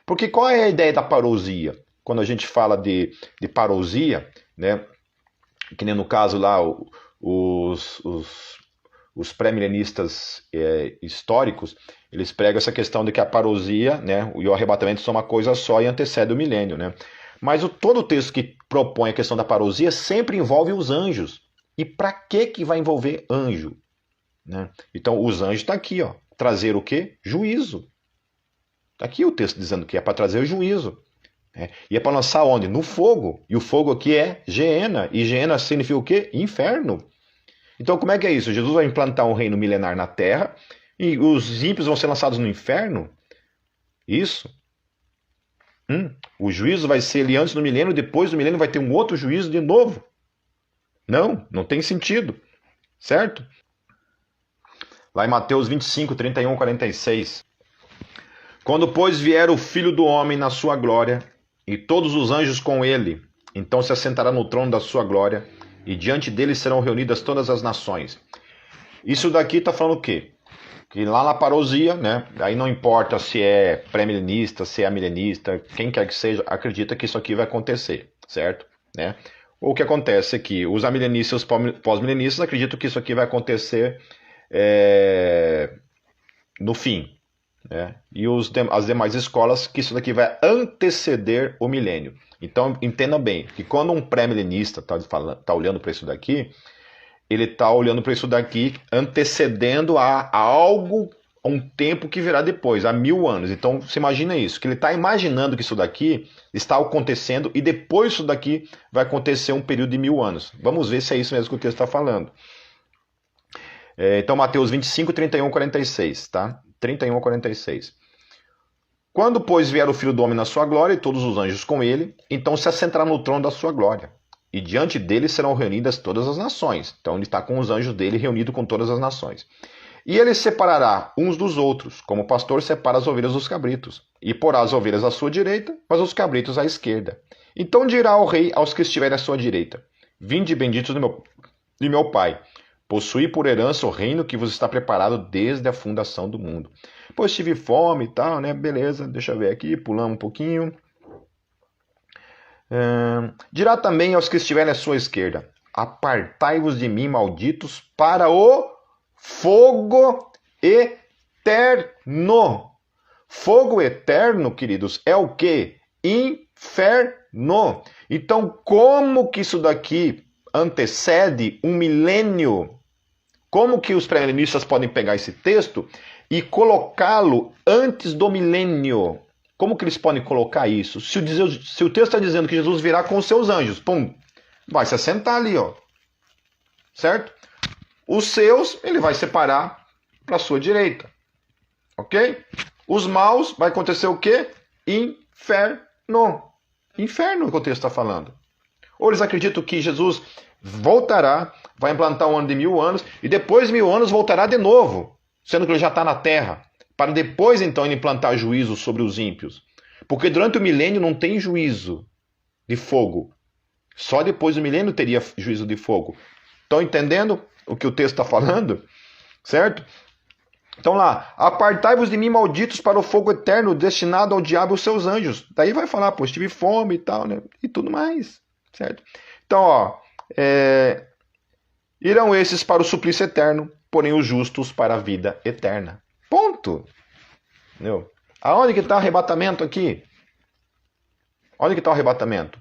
Speaker 1: Porque qual é a ideia da parousia? Quando a gente fala de parousia, né? Que nem no caso lá, os pré-milenistas históricos, eles pregam essa questão de que a parousia, né, e o arrebatamento são uma coisa só e antecede o milênio, né? Mas todo o texto que propõe a questão da parousia sempre envolve os anjos. E para que vai envolver anjo? Né? Então, os anjos estão aqui, ó, trazer o quê? Juízo. Está aqui o texto dizendo que é para trazer o juízo. E é para lançar onde? No fogo. E o fogo aqui é Geena. E Geena significa o quê? Inferno. Então, como é que é isso? Jesus vai implantar um reino milenar na terra e os ímpios vão ser lançados no inferno? Isso. O juízo vai ser ali antes do milênio, depois do milênio vai ter um outro juízo de novo. Não tem sentido. Certo? Lá em Mateus 25, 31, 46. Quando, pois, vier o Filho do Homem na sua glória, e todos os anjos com ele, então se assentará no trono da sua glória, e diante dele serão reunidas todas as nações. Isso daqui está falando o quê? Que lá na parousia, né, aí não importa se é pré-milenista, se é milenista, quem quer que seja, acredita que isso aqui vai acontecer, certo? Né? O que acontece é que os amilenistas e os pós-milenistas acreditam que isso aqui vai acontecer no fim. Né? E as demais escolas que isso daqui vai anteceder o milênio. Então entenda bem que quando um pré-milenista está olhando para isso daqui, ele está olhando para isso daqui antecedendo a algo, a um tempo que virá depois, a 1000 anos. Então você imagina isso, que ele está imaginando que isso daqui está acontecendo e depois isso daqui vai acontecer um período de 1000 anos. Vamos ver se é isso mesmo que o texto está falando. Então Mateus 25, 31, 46, tá? 31 a 46. Quando, pois, vier o Filho do Homem na sua glória e todos os anjos com ele, então se assentará no trono da sua glória. E diante dele serão reunidas todas as nações. Então ele está com os anjos dele reunido com todas as nações. E ele separará uns dos outros, como o pastor separa as ovelhas dos cabritos, e porá as ovelhas à sua direita, mas os cabritos à esquerda. Então dirá o rei aos que estiverem à sua direita: Vinde benditos de meu Pai, possuí por herança o reino que vos está preparado desde a fundação do mundo. Pois tive fome e tal, né? Beleza, deixa eu ver aqui, pulamos um pouquinho. Dirá também aos que estiverem à sua esquerda: Apartai-vos de mim, malditos, para o fogo eterno. Fogo eterno, queridos, é o quê? Inferno. Então, como que isso daqui antecede um milênio? Como que os pré-milenistas podem pegar esse texto e colocá-lo antes do milênio? Como que eles podem colocar isso? Se o texto está dizendo que Jesus virá com os seus anjos, pum, vai se assentar ali, ó, certo? Os seus, ele vai separar para a sua direita, ok? Os maus, vai acontecer o quê? Inferno. Inferno que o texto está falando. Ou eles acreditam que Jesus voltará, vai implantar um ano de 1000 anos, e depois de 1000 anos voltará de novo, sendo que ele já está na terra, para depois então ele implantar juízo sobre os ímpios. Porque durante o milênio não tem juízo de fogo. Só depois do milênio teria juízo de fogo. Estão entendendo o que o texto está falando? Certo? Então lá, apartai-vos de mim, malditos, para o fogo eterno, destinado ao diabo e aos seus anjos. Daí vai falar, pô, tive fome e tal, né? E tudo mais, certo? Então, ó, irão esses para o suplício eterno, porém os justos para a vida eterna. Ponto. Entendeu? Aonde que está o arrebatamento aqui? Onde que está o arrebatamento?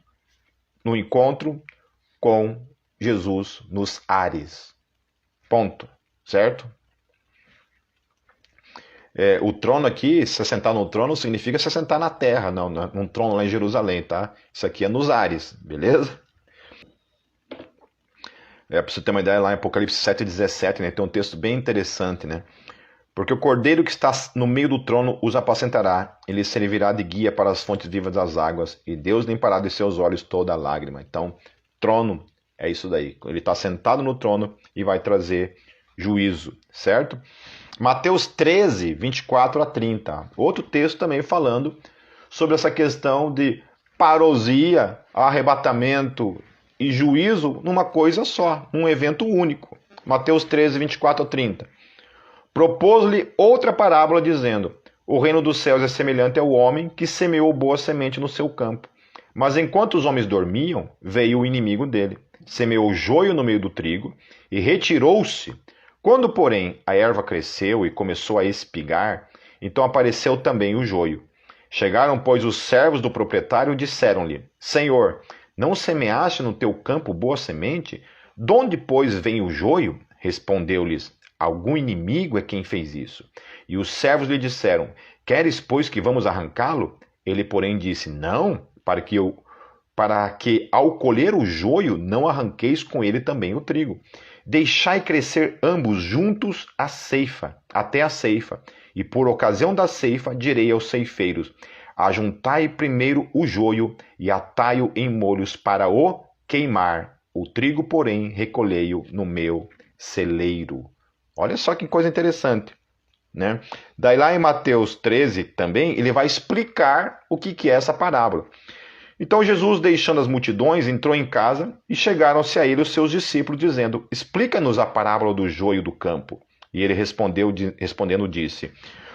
Speaker 1: No encontro com Jesus nos ares. Ponto. Certo? O trono aqui, se sentar no trono, significa se sentar na terra, não num trono lá em Jerusalém, tá? Isso aqui é nos ares, beleza? Para você ter uma ideia, lá em Apocalipse 7,17, né, tem um texto bem interessante, né? Porque o cordeiro que está no meio do trono os apacentará, ele servirá de guia para as fontes vivas das águas, e Deus limpará de seus olhos toda lágrima. Então, trono é isso daí. Ele está sentado no trono e vai trazer juízo, certo? Mateus 13, 24 a 30. Outro texto também falando sobre essa questão de parousia, arrebatamento e juízo numa coisa só, num evento único. Mateus 13, 24 a 30. Propôs-lhe outra parábola, dizendo: O reino dos céus é semelhante ao homem que semeou boa semente no seu campo. Mas enquanto os homens dormiam, veio o inimigo dele, semeou joio no meio do trigo e retirou-se. Quando, porém, a erva cresceu e começou a espigar, então apareceu também o joio. Chegaram, pois, os servos do proprietário e disseram-lhe: Senhor, não semeaste no teu campo boa semente? Donde, pois, vem o joio? Respondeu-lhes: Algum inimigo é quem fez isso. E os servos lhe disseram: Queres, pois, que vamos arrancá-lo? Ele, porém, disse: Não, para que ao colher o joio não arranqueis com ele também o trigo. Deixai crescer ambos juntos até a ceifa, e por ocasião da ceifa direi aos ceifeiros: Ajuntai primeiro o joio e atai-o em molhos para o queimar. O trigo, porém, recolhei-o no meu celeiro. Olha só que coisa interessante, né? Daí lá em Mateus 13 também, ele vai explicar o que é essa parábola. Então Jesus, deixando as multidões, entrou em casa e chegaram-se a ele os seus discípulos, dizendo: Explica-nos a parábola do joio do campo. E ele respondendo disse: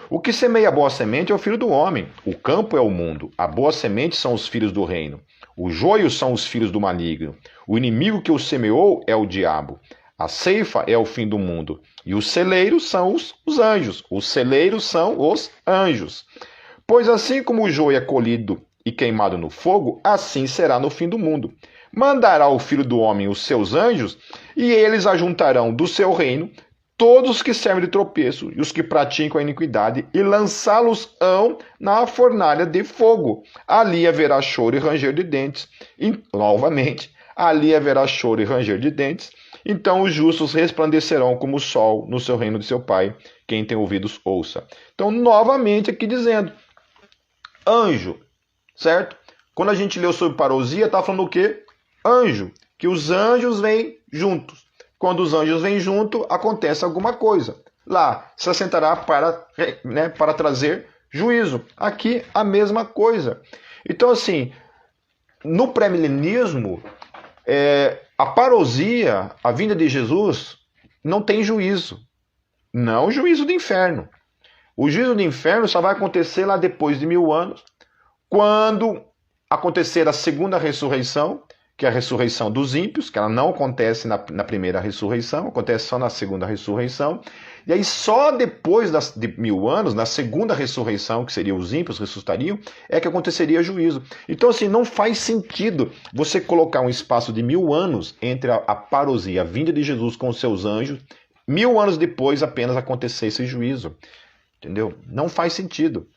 Speaker 1: O que semeia a boa semente é o filho do homem. O campo é o mundo. A boa semente são os filhos do reino. O joio são os filhos do maligno. O inimigo que o semeou é o diabo. A ceifa é o fim do mundo. E os celeiros são os anjos. Os celeiros são os anjos. Pois assim como o joio é colhido e queimado no fogo, assim será no fim do mundo. Mandará o Filho do Homem os seus anjos, e eles ajuntarão do seu reino todos os que servem de tropeço e os que praticam a iniquidade, e lançá-los-ão na fornalha de fogo. Ali haverá choro e ranger de dentes. E, novamente, ali haverá choro e ranger de dentes. Então os justos resplandecerão como o sol no seu reino de seu Pai. Quem tem ouvidos, ouça. Então, novamente aqui dizendo, anjo, certo? Quando a gente leu sobre parousia, está falando o quê? Anjo, que os anjos vêm juntos. Quando os anjos vêm junto, acontece alguma coisa. Lá se assentará para trazer juízo. Aqui a mesma coisa. Então, assim, no pré-milenismo, a parousia, a vinda de Jesus, não tem juízo. Não o juízo do inferno. O juízo do inferno só vai acontecer lá depois de 1000 anos, quando acontecer a segunda ressurreição, que é a ressurreição dos ímpios, que ela não acontece na primeira ressurreição, acontece só na segunda ressurreição. E aí só depois de 1000 anos, na segunda ressurreição, que seria os ímpios ressuscitariam, é que aconteceria juízo. Então, assim, não faz sentido você colocar um espaço de 1000 anos entre a parousia, a vinda de Jesus com os seus anjos, 1000 anos depois apenas acontecer esse juízo. Entendeu? Não faz sentido.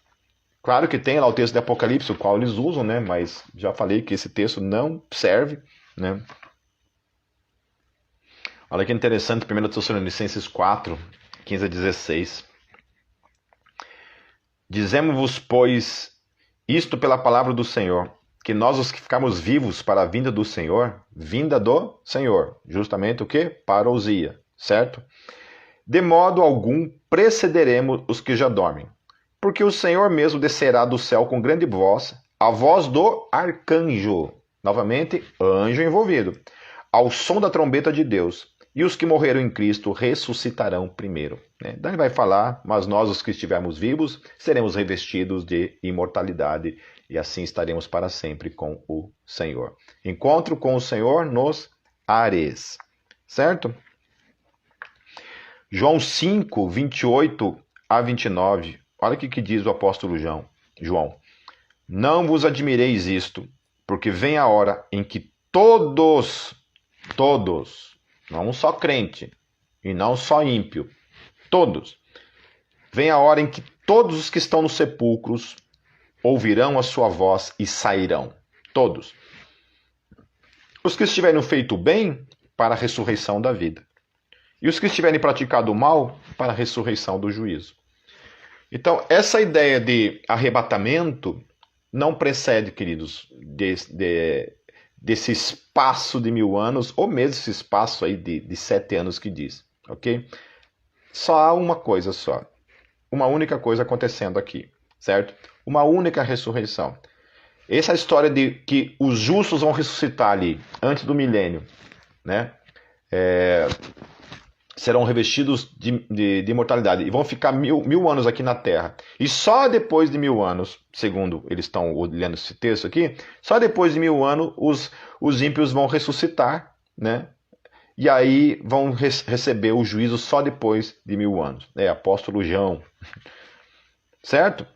Speaker 1: Claro que tem lá o texto de Apocalipse, o qual eles usam, né? Mas já falei que esse texto não serve, né? Olha que interessante, 1 Tessalonicenses 4, 15 a 16. Dizemos-vos, pois, isto pela palavra do Senhor, que nós os que ficamos vivos para a vinda do Senhor, justamente o que? Parousia, certo? De modo algum precederemos os que já dormem. Porque o Senhor mesmo descerá do céu com grande voz, a voz do arcanjo, novamente, anjo envolvido, ao som da trombeta de Deus, e os que morreram em Cristo ressuscitarão primeiro. Daí ele vai falar, mas nós, os que estivermos vivos, seremos revestidos de imortalidade, e assim estaremos para sempre com o Senhor. Encontro com o Senhor nos ares, certo? João 5, 28 a 29. Olha o que diz o apóstolo João. Não vos admireis isto, porque vem a hora em que todos, não só crente e não só ímpio, todos, vem a hora em que todos os que estão nos sepulcros ouvirão a sua voz e sairão. Todos. Os que estiverem feito bem, para a ressurreição da vida. E os que estiverem praticado o mal, para a ressurreição do juízo. Então, essa ideia de arrebatamento não precede, queridos, desse espaço de 1000 anos, ou mesmo esse espaço aí de 7 anos que diz, ok? Só há uma coisa só. Uma única coisa acontecendo aqui, certo? Uma única ressurreição. Essa história de que os justos vão ressuscitar ali, antes do milênio, né? Serão revestidos de imortalidade e vão ficar mil anos aqui na Terra. E só depois de 1000 anos, segundo eles estão olhando esse texto aqui, só depois de 1000 anos os ímpios vão ressuscitar, né? E aí vão receber o juízo só depois de 1000 anos. Apóstolo João. Certo?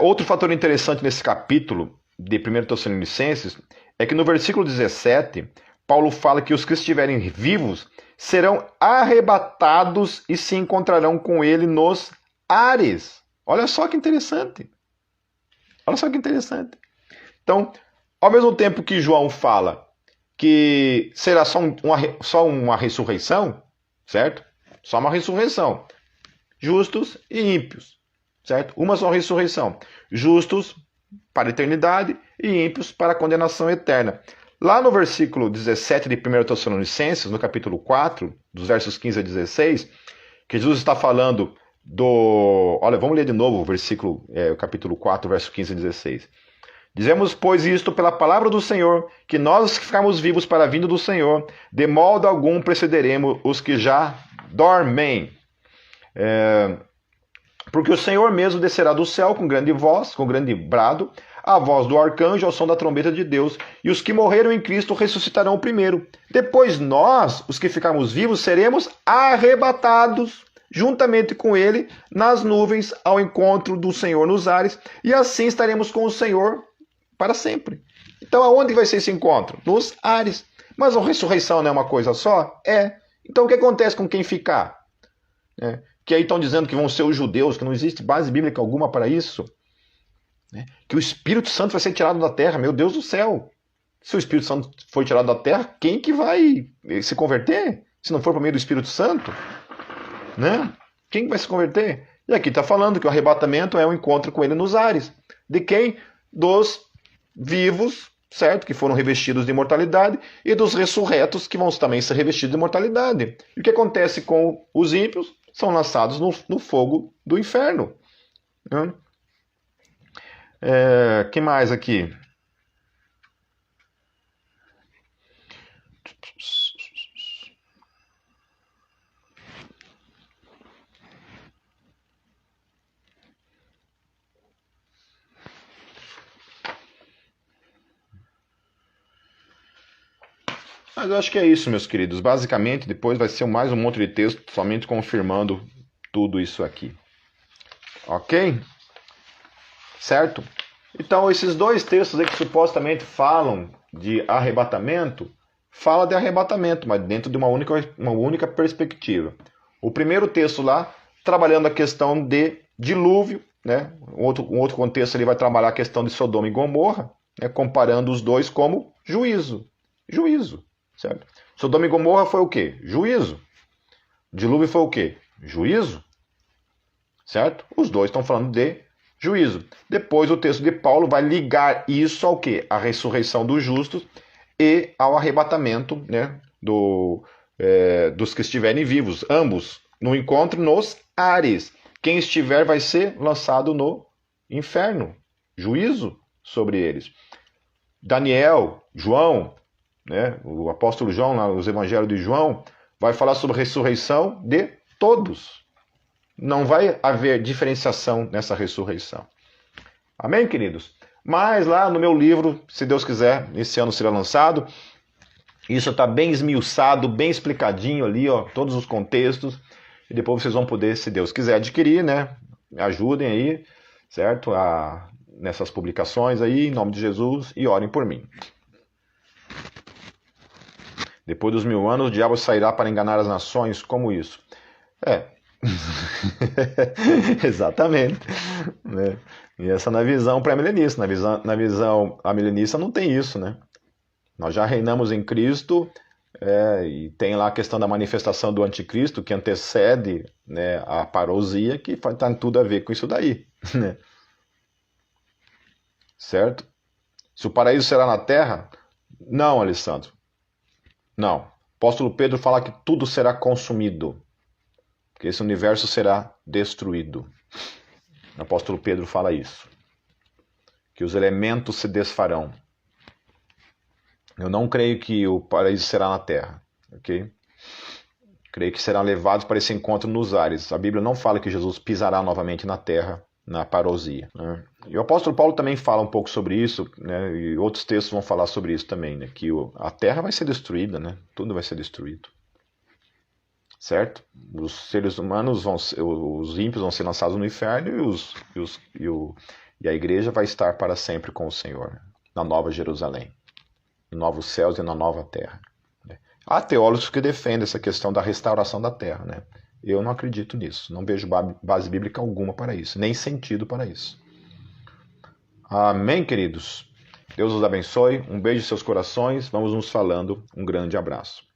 Speaker 1: Outro fator interessante nesse capítulo de 1 Tessalonicenses é que no versículo 17... Paulo fala que os que estiverem vivos serão arrebatados e se encontrarão com ele nos ares. Olha só que interessante. Olha só que interessante. Então, ao mesmo tempo que João fala que será só uma ressurreição, certo? Só uma ressurreição. Justos e ímpios, certo? Uma só ressurreição. Justos para a eternidade e ímpios para a condenação eterna. Lá no versículo 17 de 1 Tessalonicenses, no capítulo 4, dos versos 15 a 16, que Jesus está falando do... Olha, vamos ler de novo o versículo, o capítulo 4, verso 15 a 16. Dizemos, pois, isto pela palavra do Senhor, que nós que ficarmos vivos para a vinda do Senhor, de modo algum precederemos os que já dormem. Porque o Senhor mesmo descerá do céu com grande voz, com grande brado, a voz do arcanjo ao som da trombeta de Deus, e os que morreram em Cristo ressuscitarão primeiro. Depois nós, os que ficarmos vivos, seremos arrebatados juntamente com ele nas nuvens ao encontro do Senhor nos ares, e assim estaremos com o Senhor para sempre. Então aonde vai ser esse encontro? Nos ares. Mas a ressurreição não é uma coisa só? Então o que acontece com quem ficar? Que aí estão dizendo que vão ser os judeus, que não existe base bíblica alguma para isso. Que o Espírito Santo vai ser tirado da terra, meu Deus do céu. Se o Espírito Santo for tirado da terra, quem que vai se converter? Se não for por meio do Espírito Santo? Quem vai se converter? E aqui está falando que o arrebatamento é um encontro com ele nos ares. De quem? Dos vivos, certo? Que foram revestidos de imortalidade, e dos ressurretos, que vão também ser revestidos de imortalidade. E o que acontece com os ímpios? São lançados no fogo do inferno. Né? Que mais aqui? Mas eu acho que é isso, meus queridos. Basicamente, depois vai ser mais um monte de texto somente confirmando tudo isso aqui. Ok? Certo? Então, esses dois textos aí que supostamente falam de arrebatamento, fala de arrebatamento, mas dentro de uma única perspectiva. O primeiro texto lá, trabalhando a questão de dilúvio, né? Um outro contexto ele vai trabalhar a questão de Sodoma e Gomorra, né? Comparando os dois como juízo. Juízo, certo? Sodoma e Gomorra foi o quê? Juízo. Dilúvio foi o quê? Juízo. Certo? Os dois estão falando de juízo. Depois o texto de Paulo vai ligar isso ao quê? A ressurreição dos justos e ao arrebatamento, né, dos que estiverem vivos, ambos, no encontro nos ares. Quem estiver vai ser lançado no inferno, juízo sobre eles. Daniel, João, né, o apóstolo João, os evangelhos de João, vai falar sobre a ressurreição de todos. Não vai haver diferenciação nessa ressurreição. Amém, queridos? Mas lá no meu livro, se Deus quiser, esse ano será lançado. Isso está bem esmiuçado, bem explicadinho ali, ó, todos os contextos. E depois vocês vão poder, se Deus quiser, adquirir, né? Me ajudem aí, certo? Nessas publicações aí, em nome de Jesus, e orem por mim. Depois dos 1000 anos, o diabo sairá para enganar as nações. Como isso? Exatamente. Né? E essa na visão pré-milenista. Na visão amilenista não tem isso, né? Nós já reinamos em Cristo, e tem lá a questão da manifestação do anticristo, que antecede, né, a parousia, que tem tudo a ver com isso daí. Né? Certo? Se o paraíso será na terra? Não, Alessandro. Não. O apóstolo Pedro fala que tudo será consumido. Que esse universo será destruído. O apóstolo Pedro fala isso. Que os elementos se desfarão. Eu não creio que o paraíso será na terra. Ok? Creio que serão levados para esse encontro nos ares. A Bíblia não fala que Jesus pisará novamente na terra, na parousia. Né? E o apóstolo Paulo também fala um pouco sobre isso, né? E outros textos vão falar sobre isso também, né? Que a terra vai ser destruída, né? Tudo vai ser destruído. Certo? Os seres humanos os ímpios vão ser lançados no inferno e a igreja vai estar para sempre com o Senhor, na Nova Jerusalém, em novos céus e na nova terra. Há teólogos que defendem essa questão da restauração da terra, né? Eu não acredito nisso, não vejo base bíblica alguma para isso, nem sentido para isso. Amém, queridos? Deus os abençoe, um beijo em seus corações, vamos nos falando, um grande abraço.